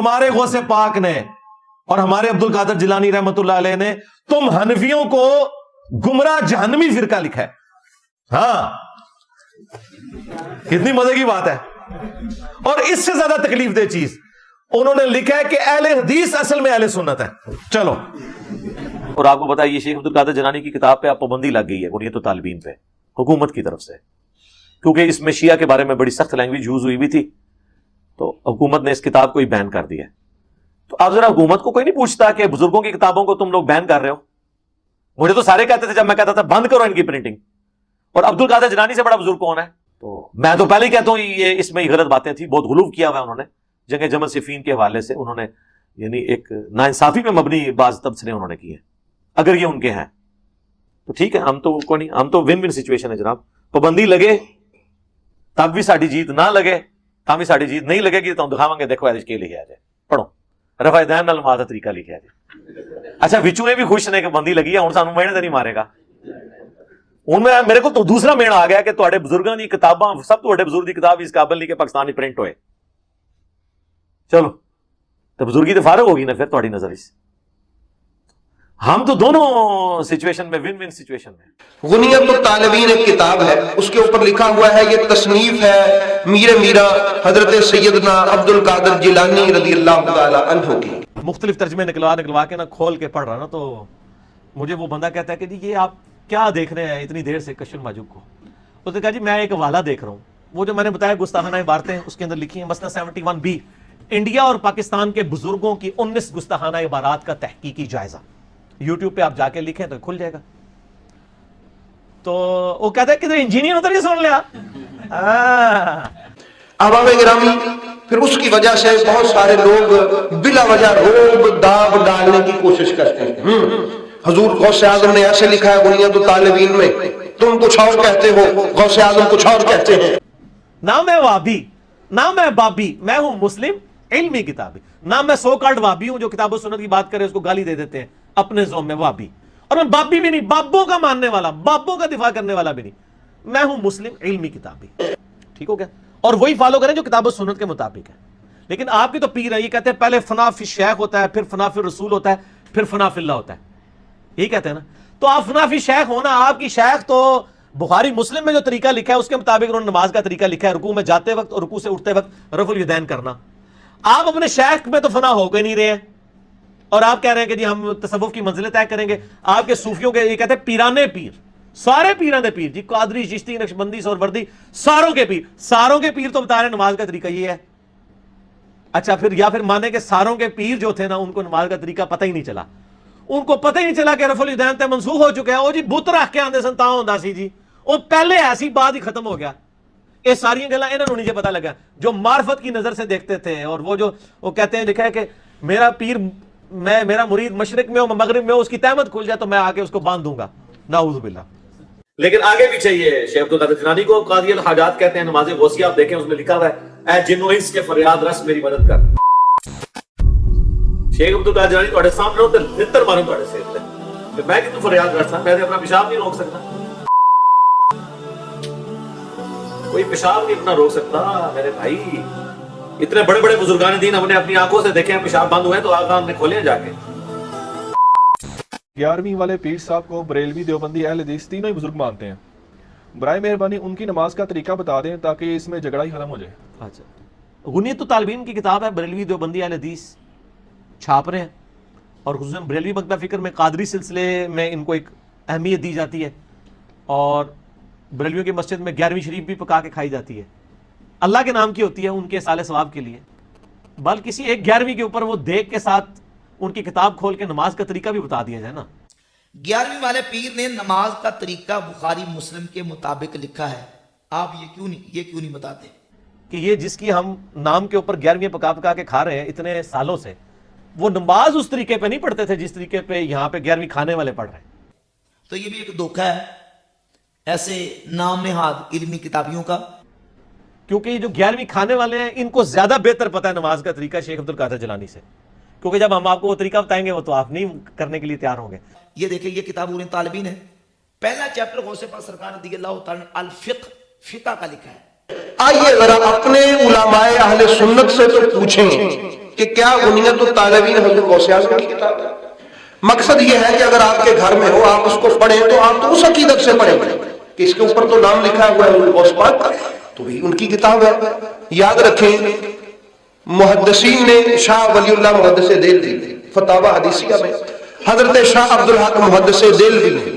تمہارے غوث پاک نے اور ہمارے عبد القادر جیلانی رحمت اللہ علیہ نے تم حنفیوں کو گمراہ جہنمی فرقہ لکھا ہے. ہاں کتنی مزے کی بات ہے. اور اس سے زیادہ تکلیف دہ چیز انہوں نے لکھا ہے کہ اہل حدیث اصل میں اہل سنت ہے. چلو. اور آپ کو پتا ہے یہ شیخ عبد القادر جیلانی کی کتاب پہ پابندی لگ گئی ہے غنیۃ الطالبین پہ حکومت کی طرف سے, کیونکہ اس میں شیعہ کے بارے میں بڑی سخت لینگویج یوز ہوئی بھی تھی, تو حکومت نے اس کتاب کو ہی بین کر دیا. تو اب ذرا حکومت کو کوئی نہیں پوچھتا کہ بزرگوں کی کتابوں کو تم لوگ بین کر رہے ہو. مجھے تو سارے کہتے تھے جب میں کہتا تھا بند کرو ان کی پرنٹنگ. اور عبد القادر جیلانی سے بڑا بزرگ کون ہے؟ تو میں تو پہلے ہی کہتا ہوں یہ اس میں غلط باتیں تھیں, بہت غلو کیا ہوا انہوں نے جنگ جمل صفین کے حوالے سے. انہوں نے یعنی ایک ناانصافی میں مبنی بعض تبصرے انہوں نے کی ہیں. اگر یہ ان کے ہیں تو ٹھیک ہے, ہم تو کوئی نہیں, ہم تو ون ون سچویشن ہے جناب. پابندی لگے تب بھی ساڑی جیت, نہ لگے تب بھی ساڑی جیت نہیں لگے گی تو ہم دکھاواں گے دیکھو ایج کے لکھے آ جائے. پڑھو رفع دین نال ماذا طریقہ لکھے آ جائے. اچھا وچوں نے بھی خوش نے کہ بندی لگی ہے ہوں سانوں میڑ تے نہیں مارے گا. ہوں میں میرے کو تو دوسرا میڑ آ گیا کہ تواڈے بزرگاں دی کتاباں سب تو بڑے بزرگ دی کتاب اس قابل نہیں کہ پاکستان میں پرنٹ ہوئے. چلو تو بزرگی تو فارغ ہوگی نا پھر تواڈی نظر اس. ہم تو دونوں سچویشن میں ون ون سچویشن میں. غنیۃ الطالبین ایک کتاب ہے, اس کے اوپر لکھا ہوا ہے یہ تصنیف ہے میرا حضرت سیدنا عبد القادر جیلانی رضی اللہ تعالی عنہ کی. مختلف ترجمے نکلوا کے نا کھول کے پڑھ رہا نا, تو مجھے وہ بندہ کہتا ہے کہ جی یہ آپ کیا دیکھ رہے ہیں اتنی دیر سے کشن ماجوب کو. اس نے کہا جی میں ایک حوالہ دیکھ رہا ہوں, وہ جو میں نے بتایا گستاخانہ عبارتیں اس کے اندر لکھی ہیں مسئلہ 71B, انڈیا اور پاکستان کے بزرگوں کی 19 گستاخانہ عبارات کا تحقیقی جائزہ. یوٹیوب پہ آپ جا کے لکھیں تو کھل جائے گا. تو وہ کہتا ہے کہ انجینئر ادھر ہی سن لیا. عوام گرامی, پھر اس کی وجہ سے بہت سارے لوگ بلا وجہ روب داغ ڈالنے کی کوشش کرتے ہیں. حضور غوث اعظم نے ایسے لکھا ہے غنیۃ الطالبین میں, تم کچھ اور کہتے ہو, غوث اعظم کچھ اور کہتے ہیں. نہ میں وابی نہ میں بابی, میں ہوں مسلم علمی کتابی. نہ میں سو کارڈ وابی ہوں جو کتاب و سنت کی بات کرے اس کو گالی دے دیتے ہیں اپنے زوم میں وابی, اور میں بابی بھی نہیں, بابوں کا ماننے والا, بابوں کا دفاع کرنے والا بھی نہیں. میں ہوں مسلم علمی کتابی. ٹھیک ہو گیا؟ اور وہی فالو کریں جو کتاب و سنت کے مطابق ہے. لیکن آپ کی تو پیر ہے, یہ کہتے ہیں پہلے فنا فی شیخ ہوتا ہے, پھر فنا فی رسول ہوتا ہے, پھر فنا فی اللہ ہوتا ہے. یہی کہتے ہیں نا. تو آپ فنا فی شیخ ہونا, آپ کی شیخ تو بخاری مسلم میں جو طریقہ لکھا ہے اس کے مطابق انہوں نے نماز کا طریقہ لکھا ہے, رکوع میں جاتے وقت اور رکوع سے اٹھتے وقت رفع الیدین کرنا. آپ اپنے شیخ میں تو فنا ہو کے نہیں رہے ہیں, اور آپ کہہ رہے ہیں کہ جی ہم تصوف کی منزلیں طے کریں گے. آپ کے صوفیوں کے یہ کہتے ہیں پیرانے پیر, سارے پیران دے پیر, جی قادری چشتی نقشبندی سہروردی ساروں کے پیر. ساروں کے پیر تو بتا رہے ہیں نماز کا طریقہ یہ ہے. اچھا پھر یا پھر مانے کہ ساروں کے پیر جو تھے نا ان کو نماز کا طریقہ پتہ ہی نہیں چلا, ان کو پتہ ہی نہیں چلا کہ رفع الیدین تے منسوخ ہو چکے ہیں. وہ جی بت رکھ کے آندے سن تاں ہوندا سی جی, وہ پہلے ایسی بات ہی ختم ہو گیا. یہ ساری گلاں انہاں نوں نہیں پتہ لگا جو معرفت کی نظر سے دیکھتے تھے. اور وہ جو وہ کہتے ہیں لکھا ہے کہ میرا پیر میرا مرید مشرق میں ہو مغرب میں ہو, اس کی تہمت کھل جائے تو میں آ کے اس کو باندھ دوں گا. نعوذ باللہ. لیکن آگے پیچھے یہ شیخ عبد القادر جیلانی کو قاضی الحاجات کہتے ہیں. نماز غوثیہ آپ دیکھیں اس میں لکھا ہوا ہے اے جن و انس کے فریاد رس میری مدد کر. شیخ عبد القادر جیلانی تواڈے سامنے ہو تے لتر ماروں تواڈے سر تے, میں کتوں فریاد رس میں اپنا پیشاب نہیں روک سکتا. کوئی پیشاب نہیں اپنا روک سکتا میرے بھائی. اتنے بڑے بڑے بزرگان دین ہم نے اپنی آنکھوں سے دیکھے ہیں پیشاب بند ہوئے تو آقا ہم نے کھولے جا کے. 11ویں والے پیر صاحب کو بریلوی دیوبندی اہل حدیث تینوں ہی بزرگ مانتے ہیں. برائے مہربانی ان کی نماز کا طریقہ بتا دیں تاکہ اس میں جھگڑا ہی ختم ہو جائے. اچھا, غنیۃ الطالبین کی کتاب ہے, بریلوی دیوبندی اہل حدیث چھاپ رہے ہیں, اور خصوصاً بریلوی مکتبہ فکر میں قادری سلسلے میں ان کو ایک اہمیت دی جاتی ہے. اور بریلویوں کی مسجد میں 11ویں شریف بھی پکا کے کھائی جاتی ہے. اللہ کے نام کی ہوتی ہے, ان کے سال ثواب کے لیے. بل کسی ایک 11ویں کے اوپر وہ دیکھ کے ساتھ ان کی کتاب کھول کے نماز کا طریقہ بھی بتا دیا جائے نا. 11ویں والے پیر نے نماز کا طریقہ بخاری مسلم کے مطابق لکھا ہے, آپ یہ کیوں نہیں بتاتے کہ یہ جس کی ہم نام کے اوپر 11ویں پکا کے کھا رہے ہیں اتنے سالوں سے, وہ نماز اس طریقے پہ نہیں پڑھتے تھے جس طریقے پہ یہاں پہ 11ویں کھانے والے پڑھ رہے ہیں. تو یہ بھی ایک دھوکہ ہے ایسے نام نہاد علمی کتابیوں کا, کیونکہ یہ جو 11ویں کھانے والے ہیں ان کو زیادہ بہتر پتہ ہے نماز کا طریقہ شیخ عبد القادر جیلانی سے, کیونکہ جب ہم آپ کو وہ طریقہ بتائیں گے وہ تو آپ نہیں کرنے کے لیے تیار ہوں گے. یہ دیکھیں یہ کتاب غنیۃ الطالبین ہے, پہلا چیپٹر غوث پاک سرکار رضی اللہ تعالی الفقہ فقہ کا لکھا ہے. آئیے ذرا اپنے علماء اہل سنت سے تو پوچھیں کہ کیا غنیت الطالبین حضور غوث اعظم کی کتاب ہے. مقصد یہ ہے کہ اگر آپ کے گھر میں ہو آپ اس کو پڑھیں تو آپ تو اس عقیدت سے پڑھیں گے کہ اس کے اوپر تو نام لکھا ہوا ہے حضور غوث پاک کا، تو بھی ان کی کتاب ہے. یاد رکھیں محدثین نے شاہ ولی اللہ محدث دہلوی فتاوی حدیثیہ میں حضرت شاہ عبدالحق محدث دہلوی نے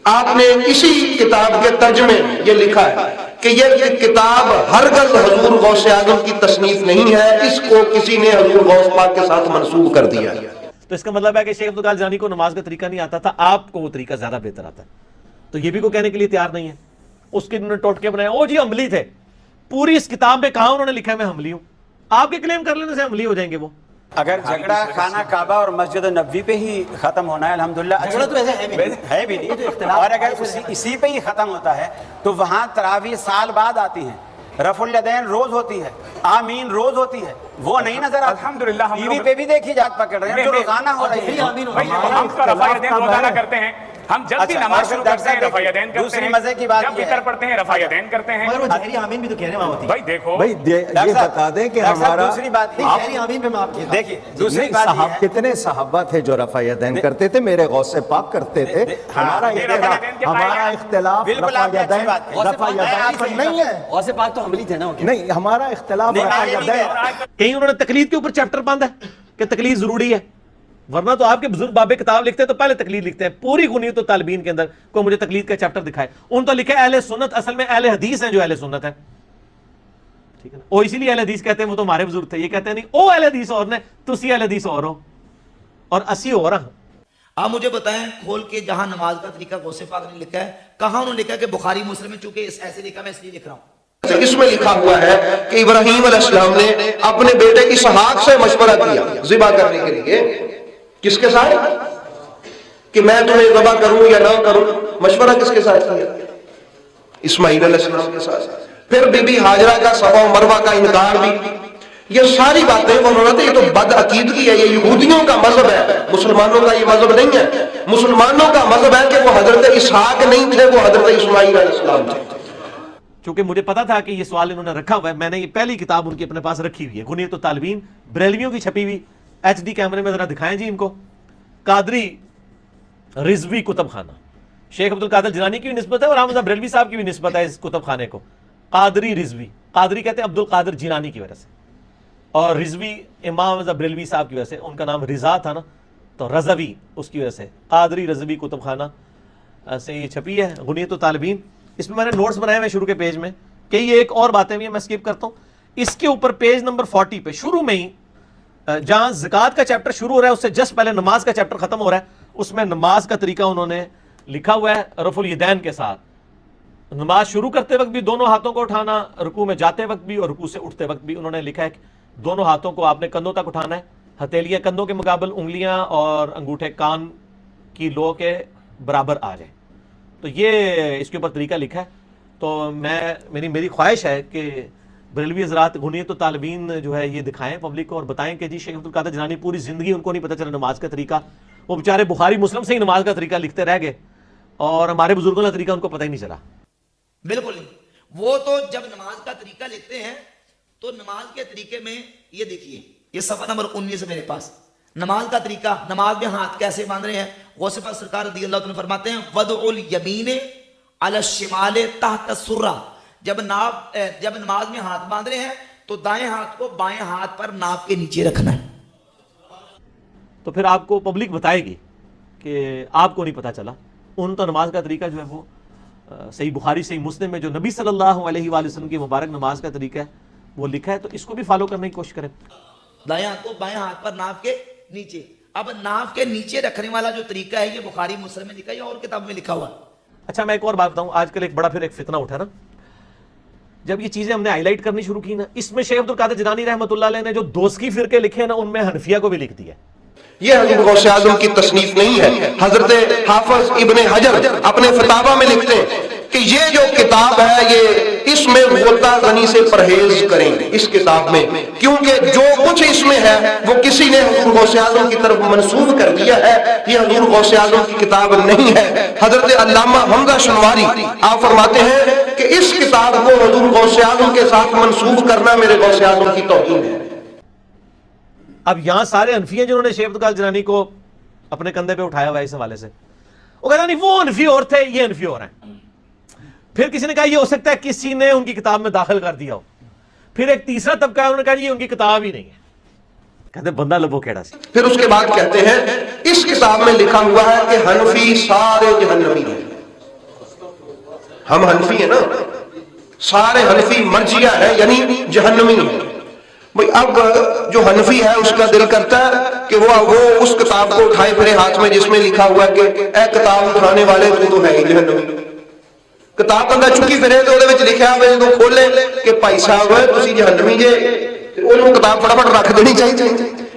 آپ نے اسی کتاب کے ترجمے میں یہ لکھا ہے کہ یہ کتاب ہرگز حضور غوث اعظم کی تصنیف نہیں ہے، اس کو کسی نے حضور غوث پاک کے ساتھ منسوب کر دیا ہے. تو اس کا مطلب ہے کہ شیخ عبدالقادر جیلانی کو نماز کا طریقہ نہیں آتا تھا، آپ کو وہ طریقہ زیادہ بہتر آتا ہے. تو یہ بھی کوئی کہنے کے لیے تیار نہیں ہے. اس کے انہوں نے ٹوٹکے بنایا، او جی عملی تھے. پوری اس کتاب میں کہاں انہوں نے لکھا ہے میں حملی ہوں. آپ کے کلیم کر لینے سے حملی ہو جائیں گے وہ. اگر جھگڑا خانہ کعبہ اور مسجد نبوی پہ ہی ختم ہونا ہے الحمدللہ جھگڑا تو ایسا ہے بھی نہیں، اور اگر اسی پہ ہی ختم ہوتا ہے تو وہاں تراویح سال بعد آتی ہیں، رفع الیدین روز ہوتی ہے، آمین روز ہوتی ہے، وہ نہیں نظر آتا. الحمدللہ ٹی وی پہ بھی دیکھی جات پکڑ رہے ہیں جو روزانہ ہو رہی ہے. ہم تو رفع الیدین روزانہ کرتے ہیں. ہم جب بھی نماز شروع کرتے ہیں رفع الیدین کرتے دوسری ہیں، مزے کی بات جب بھی یہ کر پڑھتے ہیں رفع الیدین کرتے ہیں. مگر وہ ظاہری آمین بھی تو کہہ رہے ہیں وہاں ہوتی ہے. بھائی دیکھو یہ بتا دیں کہ ہمارا دوسری بات ظاہری آمین پہ میں آپ کہتا ہوں. دیکھیے دوسری بات یہ ہے کتنے صحابہ تھے جو رفع یدین کرتے تھے، میرے غوث پاک کرتے تھے. ہمارا اختلاف بالکل رفع آپ نے اچھی بات یدین پر نہیں ہے. غوث پاک تو حملی تھے نا. نہیں، ہمارا اختلاف رفع یدین. کہیں انہوں نے تقلید کے اوپر چیپٹر باندھا ہے کہ تقلید ضروری ہے، ورنہ تو آپ کے بزرگ بابے کتاب لکھتے ہیں تو پہلے تقلید لکھتے ہیں. پوری غنیت الطالبین کے اندر کوئی مجھے تقلید کا چیپٹر دکھائے. ان تو لکھا ہے اہل سنت، اصل میں اہل حدیث ہیں جو اہل سنت ہے. ٹھیک ہے نا، وہ اسی لیے اہل حدیث کہتے ہیں، وہ تو ہمارے بزرگ تھے. یہ کہتے ہیں نہیں او اہل حدیث اور نے تسی اہل حدیث اور ہو اور اسی اور ہاں. آپ مجھے بتائیں کھول کے جہاں نماز کا طریقہ غوث پاک نے لکھا ہے کہاں انہوں نے لکھا ہے کہ بخاری مسلم میں، چونکہ ایسے لکھا میں اس لیے لکھ رہا ہوں. اس میں لکھا ہوا ہے کہ ابراہیم علیہ السلام نے اپنے بیٹے اسحاق سے مشورہ کیا ذبح کرنے کے لیے. کس کے ساتھ؟ کہ میں تمہیں ذبح کروں یا نہ کروں. مشورہ کس کے ساتھ کیا؟ اسماعیل علیہ السلام کے ساتھ. پھر بی بی ہاجرہ کا صفا و مروہ کا انکار بھی. یہ ساری باتیں انہوں نے، یہ تو بد عقیدگی ہے، یہ یہودیوں کا مذہب ہے، مسلمانوں کا یہ مذہب نہیں ہے. مسلمانوں کا مذہب ہے کہ وہ حضرت اسحاق نہیں تھے، وہ حضرت اسماعیل علیہ السلام تھے. چونکہ مجھے پتا تھا کہ یہ سوال انہوں نے رکھا ہوا ہے، میں نے یہ پہلی کتاب ان کی اپنے پاس رکھی ہوئی ہے، غنیت الطالبین بریلویوں کی چھپی ہوئی. ایچ ڈی کیمرے میں ذرا دکھائیں جی ان کو. قادری رضوی کتب خانہ، شیخ عبدالقادر جیلانی کی بھی نسبت ہے اور احمد بریلوی صاحب کی بھی نسبت ہے اس کتب خانے کو. قادری رضوی، قادری کہتے ہیں عبدالقادر جیلانی کی وجہ سے، اور رضوی امام بریلوی صاحب کی وجہ سے. ان کا نام رضا تھا نا تو رضوی اس کی وجہ سے. قادری رضوی کتب خانہ سے یہ چھپی ہے غنیت الطالبین. اس میں میں نے نوٹس بنائے ہوئے شروع کے پیج میں. کئی ایک اور باتیں بھی ہیں میں سکپ کرتا ہوں. اس کے اوپر پیج نمبر 40 پہ شروع میں ہی جہاں زکوٰۃ کا چیپٹر شروع ہو رہا ہے اس سے جسٹ پہلے نماز کا چیپٹر ختم ہو رہا ہے. اس میں نماز کا طریقہ انہوں نے لکھا ہوا ہے رفع الیدین کے ساتھ. نماز شروع کرتے وقت بھی دونوں ہاتھوں کو اٹھانا، رکوع میں جاتے وقت بھی اور رکوع سے اٹھتے وقت بھی. انہوں نے لکھا ہے کہ دونوں ہاتھوں کو آپ نے کندھوں تک اٹھانا ہے. ہتھیلیاں کندھوں کے مقابل، انگلیاں اور انگوٹھے کان کی لو کے برابر آ جائیں. تو یہ اس کے اوپر طریقہ لکھا ہے. تو میری خواہش ہے کہ بریلوی حضرات غنیت الطالبین جو ہے یہ دکھائیں پبلک کو اور بتائیں کہ جی شیخ عبدالقادر جیلانی پوری زندگی ان کو نہیں پتہ چلا نماز کا طریقہ. وہ بیچارے بخاری مسلم سے ہی نماز کا طریقہ لکھتے رہ گئے اور ہمارے بزرگوں کا طریقہ ان کو پتہ ہی نہیں چلا. بالکل نہیں. وہ تو جب نماز کا طریقہ لکھتے ہیں تو نماز کے طریقے میں یہ دیکھیے، یہ صفحہ نمبر 19 میرے پاس نماز کا طریقہ. نماز میں ہاتھ کیسے باندھ رہے ہیں؟ غوث پاک سرکار رضی اللہ عنہ فرماتے ہیں وضع الیمین علی الشمال تحت السرہ. جب نماز میں ہاتھ باندھ رہے ہیں تو دائیں ہاتھ کو بائیں ہاتھ پر ناف کے نیچے رکھنا ہے. تو پھر آپ کو پبلک بتائے گی کہ آپ کو نہیں پتا چلا. ان تو نماز کا طریقہ جو ہے وہ صحیح بخاری صحیح مسلم میں جو نبی صلی اللہ علیہ وآلہ وسلم کی مبارک نماز کا طریقہ ہے وہ لکھا ہے. تو اس کو بھی فالو کرنے کی کوشش کریں. دائیں ہاتھ کو بائیں ہاتھ پر ناف کے نیچے. اب ناف کے نیچے رکھنے والا جو طریقہ ہے یہ بخاری مسلم میں لکھا ہے یا اور کتاب میں لکھا ہوا ہے؟ اچھا میں ایک اور بات بتاؤں. آج کل ایک بڑا پھر ایک فتنہ اٹھا نا، جب یہ چیزیں ہم نے ہائی لائٹ کرنی شروع کی نا، اس میں شیخ عبدالقادر جیلانی رحمۃ اللہ علیہ نے جو دوسکی فرقے لکھے ہیں نا ان میں حنفیہ کو بھی لکھ دیا. یہ حضرت غوث اعظم کی تصنیف نہیں ہے. حضرت حافظ ابن حجر اپنے فتاوی میں لکھتے ہیں کہ یہ جو کتاب ہے یہ اس میں غوطہ غنی سے پرہیز کریں اس کتاب میں، کیونکہ جو کچھ اس میں ہے وہ کسی نے حضور غوث اعظم کی طرف منسوب کر دیا ہے. یہ حضور غوث اعظم کی کتاب نہیں ہے. حضرت علامہ حمزہ شنواری آپ فرماتے ہیں کہ اس کتاب کو حضور غوث اعظم کے ساتھ منسوب کرنا میرے غوث اعظم کی توہین ہے. اب یہاں سارے حنفی ہیں جنہوں نے شیخ عبدالقادر جیلانی کو اپنے کندھے پہ اٹھایا ہوا ہے اس حوالے سے. وہ کہتا نہیں وہ حنفی اور تھے, یہ حنفی اور ہیں. پھر کسی نے کہا یہ ہو سکتا ہے کسی نے ان کی کتاب میں داخل کر دیا ہو. پھر ایک تیسرا طبقہ ہے, انہوں نے کہا یہ ان کی کتاب ہی نہیں ہے. کہتے بندہ لبو کیڑا سی. پھر اس کے بعد کہتے ہیں اس کتاب میں لکھا ہوا ہے کہ حنفی سارے جہنمی ہیں. ہم حنفی ہیں نا, سارے حنفی مرجیہ ہیں یعنی جہنمی ہیں. بھئی اب جو حنفی ہے اس کا دل کرتا ہے کہ وہ اس کتاب کو اٹھائے پھرے ہاتھ میں جس میں لکھا ہوا ہے کہ اے کتاب اٹھانے والے تو ہے ہی جہنمی. کتاب بندہ چکی پھرے تو وہ لکھا ہوا ہے کھولے کہ بھائی صاحب تسی جہنمی جے, انہوں کتاب فٹافٹ رکھ دینی چاہیے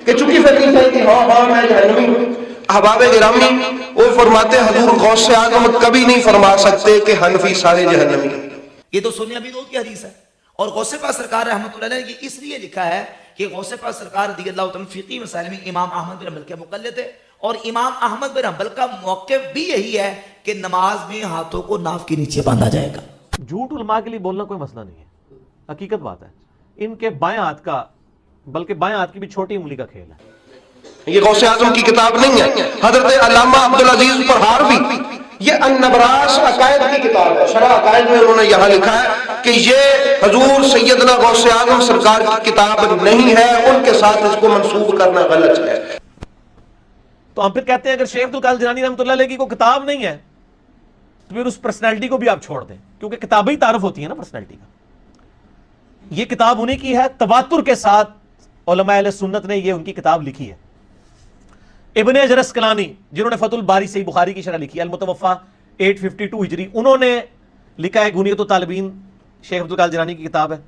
کہ چکی پھرنی چاہیے ہاں ہاں میں جہنمی ہوں. احباب گرامی وہ فرماتے ہیں حضور غوث اعظم کبھی نہیں فرما سکتے کہ حنفی سارے جہنمی ہیں. یہ تو سنی ابی داؤد کی حدیث ہے. اور غوث پاک سرکار رحمۃ اللہ علیہ نے اس لیے لکھا ہے کہ غوث پاک سرکار رضی اللہ تعالیٰ فقہی مسائل میں امام احمد بن حنبل کے مقلد تھے, اور امام احمد بن حنبل کا موقف بھی یہی ہے کہ نماز میں ہاتھوں کو ناف کے نیچے باندھا جائے گا. جھوٹ علماء کے لیے بولنا کوئی مسئلہ نہیں ہے, حقیقت بات ہے. ان کے بائیں ہاتھ کا, بلکہ بائیں ہاتھ کی بھی چھوٹی انگلی کا کھیل ہے. یہ غوث اعظم کی کتاب نہیں ہے. حضرت علامہ عبدالعزیز پرہاروی یہ النبراس عقائد کی کتاب ہے, شرح عقائد میں انہوں نے یہاں لکھا ہے کہ یہ حضور سیدنا غوث اعظم سرکار کی کتاب نہیں ہے, ان کے ساتھ اس کو منسوب کرنا غلط ہے. تو ہم پھر کہتے ہیں اگر شیخ عبدالقادر جیلانی رحمۃ اللہ علیہ کی کوئی کتاب نہیں ہے تو پھر اس پرسنالٹی کو بھی آپ چھوڑ دیں, کیونکہ کتابیں ہی تعارف ہوتی ہیں نا پرسنالٹی کا. یہ کتاب انہیں کی ہے, تواتر کے ساتھ علماء اہل سنت نے یہ ان کی کتاب لکھی ہے. ابن حجر اسقلانی جنہوں نے فتح الباری صحیح بخاری کی شرح لکھی ہے, المتوفا 852 ہجری, انہوں نے لکھا ہے غنیۃ الطالبین, شیخ عبدالقادر جیلانی کی کتاب ہے.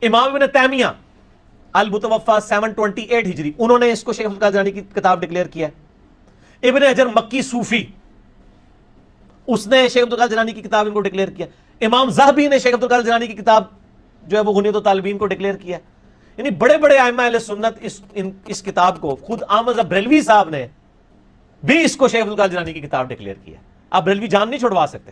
امام ابن تیمیہ المتوفا 728 ہجری, انہوں نے اس کو شیخ عبدالقادر جیلانی کی کتاب ڈکلیئر کیا ہے. ابن حجر مکی صوفی, اس نے شیخ عبدالقادر جیلانی کی کتاب ان کو ڈکلیئر کیا. امام ذہبی نے شیخ عبدالقادر جیلانی کی کتاب جو ہے وہ غنیۃ الطالبین کو ڈکلیئر کیا. یعنی بڑے بڑے ائمہ اہل سنت اس کتاب کو, خود احمد بریلوی صاحب نے بھی اس کو شیخ عبدالقادر جیلانی کی کتاب ڈکلیئر کیا. آپ بریلوی جان نہیں چھڑوا سکتے.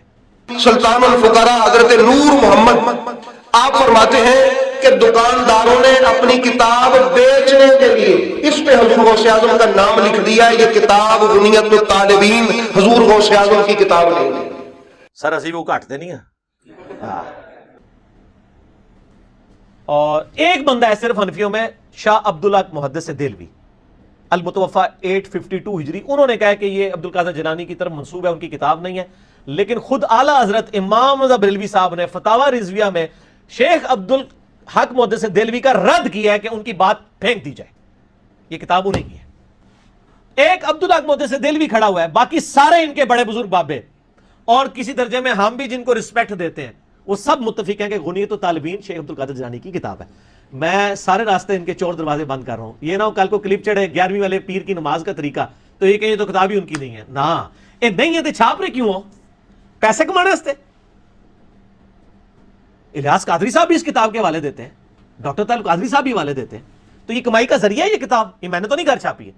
سلطان الفقراء حضرت نور محمد آپ فرماتے ہیں کہ دکانداروں نے اپنی کتاب بیچنے کے لیے اس پہ حضور غوث اعظم کا نام لکھ دیا, یہ کتاب غنیۃ الطالبین حضور غوث اعظم کی کتاب نہیں ہے. سر اسی وہ کاٹتے نہیں ہیں. اور ایک بندہ ہے صرف حنفیوں میں, شاہ عبداللہ محدث دہلوی, المتوفا 852 ہجری, انہوں نے کہا کہ یہ عبدالقادر جیلانی کی طرف منسوب ہے, ان کی کتاب نہیں ہے. لیکن خود اعلیٰ حضرت امام بریلوی صاحب نے فتاوی رضویہ میں شیخ عبدالحق محدث دہلوی کا رد کیا ہے کہ ان کی بات پھینک دی جائے, یہ کتاب انہیں کی ہے. ایک عبدالحق محدث دہلوی کھڑا ہوا ہے, باقی سارے ان کے بڑے بزرگ بابے اور کسی درجے میں ہم بھی جن کو رسپیکٹ دیتے ہیں وہ سب متفق ہیں کہ غنیۃ الطالبین شیخ عبدالقادر جیلانی کی کتاب ہے. میں سارے راستے ان کے چور دروازے بند کر رہا ہوں. یہ نہ ہو کل کو کلپ چڑھے 11ویں والے پیر کی نماز کا طریقہ تو یہ کہیں تو کتاب ہی ان کی نہیں ہے. نہ یہ نہیں ہے تو چھاپ رہے کیوں ہو, پیسے کمانے واسطے. الیاس قادری صاحب بھی اس کتاب کے حوالے دیتے ہیں, ڈاکٹر طارق قادری صاحب بھی حوالے دیتے ہیں. تو یہ کمائی کا ذریعہ ہے یہ کتاب, یہ میں نے تو نہیں گھر چھاپی ہے.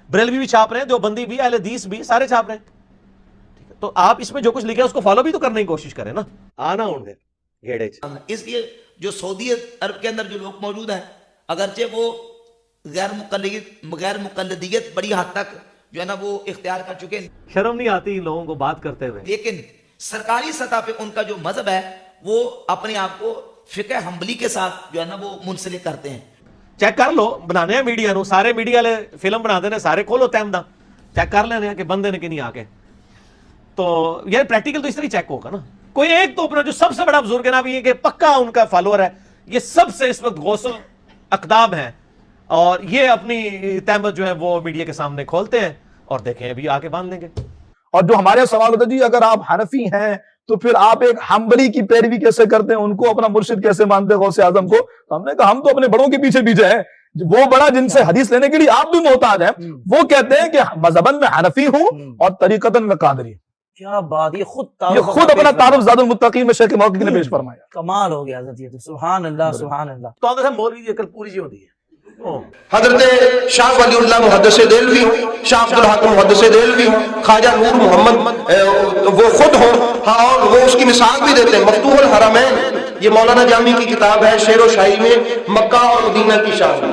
بریلوی بھی چھاپ رہے ہیں, دیوبندی بھی, اہل حدیث بھی, سارے چھاپ رہے ہیں. تو آپ اس میں جو کچھ لکھے اس کو فالو بھی تو کرنے کی کوشش کریں نا. آنا ہوں گے گھیڑے. اس لیے جو سعودی عرب کے اندر جو لوگ موجود ہیں, اگرچہ وہ غیر مقلدیت بڑی حد تک جو ہے نا وہ اختیار کر چکے ہیں, شرم نہیں آتی ان لوگوں کو بات کرتے ہوئے, لیکن سرکاری سطح پہ ان کا جو مذہب ہے وہ اپنے آپ کو فقہ حنبلی کے ساتھ جو ہے نا وہ منسلک کرتے ہیں. چیک کر لو, بنانے ہیں میڈیا نو, سارے میڈیا والے فلم بنا دینے, سارے کھولو تحمدہ, چیک کر لینے کہ بندے نے کہ نہیں آ کے. تو یہ پریکٹیکل تو اس طرح چیک ہوگا نا. کوئی ایک تو اپنا جو سب سے بڑا بزرگ ہے نا, یہ کہ پکا ان کا فالوور ہے, یہ سب سے اس وقت غوث الاقدام ہے, اور یہ اپنی تہمت جو ہے وہ میڈیا کے سامنے کھولتے ہیں اور دیکھیں ابھی آ کے باندھ لیں گے. اور جو ہمارے سوال ہوتا ہے جی اگر آپ حنفی ہیں تو پھر آپ ایک حنبلی کی پیروی کیسے کرتے ہیں, ان کو اپنا مرشد کیسے مانتے ہیں غوث اعظم کو؟ تو ہم نے کہا ہم تو اپنے بڑوں کے پیچھے پیچھے ہیں, وہ بڑا جن سے حدیث لینے کے لیے آپ بھی محتاج ہیں, وہ کہتے ہیں کہ مذہباً میں حنفی ہوں اور طریقتاً میں قادری. کیا بات, یہ خود اپنا تعارف زاد المتقین میں شیخ موقع نے پیش فرمایا. کمال ہو گیا حضرت, یہ تو سبحان اللہ سبحان اللہ. تو مولوی کی عقل پوری جی ہوتی ہے. حضرت شاہ ولی اللہ محدث دہلوی ہوں, شاہ عبدالحق محدث دہلوی ہوں, خواجہ نور محمد وہ خود ہوں, ہاں, اور وہ اس کی مثال بھی دیتے ہیں. مفتوح الحرمین یہ مولانا جامی کی کتاب ہے, شعر و شاعری میں مکہ اور مدینہ کی شان.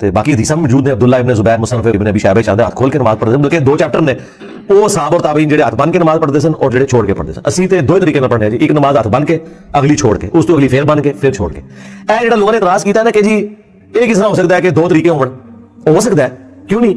ਤੇ ਬਾਕੀ ਹਦੀਸਾਂ ਮੌਜੂਦ ਨੇ। ਅਬਦੁੱਲਾ ਇਬਨ ਜ਼ੁਬੈਰ ਮੁਸਨਫ ਇਬਨ ਅਬੀ ਸ਼ੈਬਾ ਚਾਹਦੇ ਹੱਥ ਖੋਲ ਕੇ ਨਮਾਜ਼ ਪੜ੍ਹਦੇ ਨੇ। ਦੋ ਚੈਪਟਰ ਨੇ, ਉਹ ਸਾਹਬ ਔਰ ਤਾਬੀਨ ਜਿਹੜੇ ਹੱਥ ਬੰਨ ਕੇ ਨਮਾਜ਼ ਪੜ੍ਹਦੇ ਸਨ ਔਰ ਜਿਹੜੇ ਛੋੜ ਕੇ ਪੜ੍ਹਦੇ ਸਨ। ਅਸੀਂ ਤੇ ਦੋ ਤਰੀਕੇ ਨਾਲ ਪੜ੍ਹਨੇ ਜੀ, ਇੱਕ ਨਮਾਜ਼ ਹੱਥ ਬੰਨ ਕੇ, ਅਗਲੀ ਛੋੜ ਕੇ, ਉਸ ਤੋਂ ਅਗਲੀ ਫੇਰ ਬੰਨ ਕੇ ਫਿਰ ਛੋੜ ਕੇ। ਇਹ ਜਿਹੜਾ ਲੋਕਾਂ ਨੇ ਇਤਰਾਜ਼ ਕੀਤਾ ਨਾ ਕਿ ਜੀ ਇਹ ਕਿਸ ਤਰ੍ਹਾਂ ਹੋ ਸਕਦਾ ਹੈ ਕਿ ਦੋ ਤਰੀਕੇ ਹੋਣ, ਹੋ ਸਕਦਾ ਹੈ, ਕਿਉਂ ਨਹੀਂ?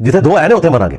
ਜਿੱਥੇ ਦੋ ਹੈ ਨੇ ਉੱਥੇ ਮੰਨਾਂਗੇ।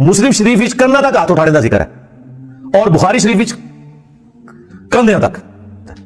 ਮੁਸਲਿਮ ਸ਼ਰੀਫ ਵਿੱਚ ਕੰਨਾਂ ਤੱਕ ਹੱਥ ਉਠਾਣੇ ਦਾ ਜ਼ਿਕਰ ਹੈ ਔਰ ਬੁਖਾਰੀ ਸ਼ਰੀਫ ਵਿੱਚ ਕੰਧਿਆਂ ਤੱਕ।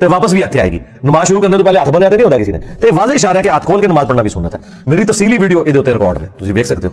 ਤੇ ਵਾਪਸ ਵੀ ਇੱਥੇ ਆਏਗੀ। ਨਮਾਜ਼ ਸ਼ੁਰੂ ਕਰਨੇ ਤੋਂ ਪਹਿਲੇ ਹੱਥ ਬੰਨਿਆ ਤੇ ਨਹੀਂ ਹੁੰਦਾ ਕਿਸੇ ਨੇ। ਤੇ ਵਾਜ਼ਿਹ ਇਸ਼ਾਰਾ ਹੈ ਕਿ ਹੱਥ ਖੋਲ ਕੇ ਨਮਾਜ਼ ਪੜ੍ਹਨਾ ਵੀ ਸੁਨਨਤ ਹੈ। ਮੇਰੀ ਤਫਸੀਲੀ ਵੀਡੀਓ ਇਹਦੇ ਉੱਤੇ ਰਿਕਾਰਡ ਹੈ, ਤੁਸੀਂ ਵੇਖ ਸਕਦੇ ਹੋ।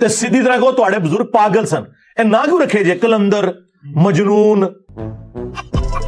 ਤੇ ਸਿੱਧੀ ਤਰ੍ਹਾਂ ਕਹੋ ਤੁਹਾਡੇ ਬਜ਼ੁਰਗ ਪਾਗਲ ਸਨ। ਇਹ ਨਾ ਕਿਉਂ ਰੱਖੇ ਜੇ ਕਲੰਦਰ, ਮਜਨੂਨ।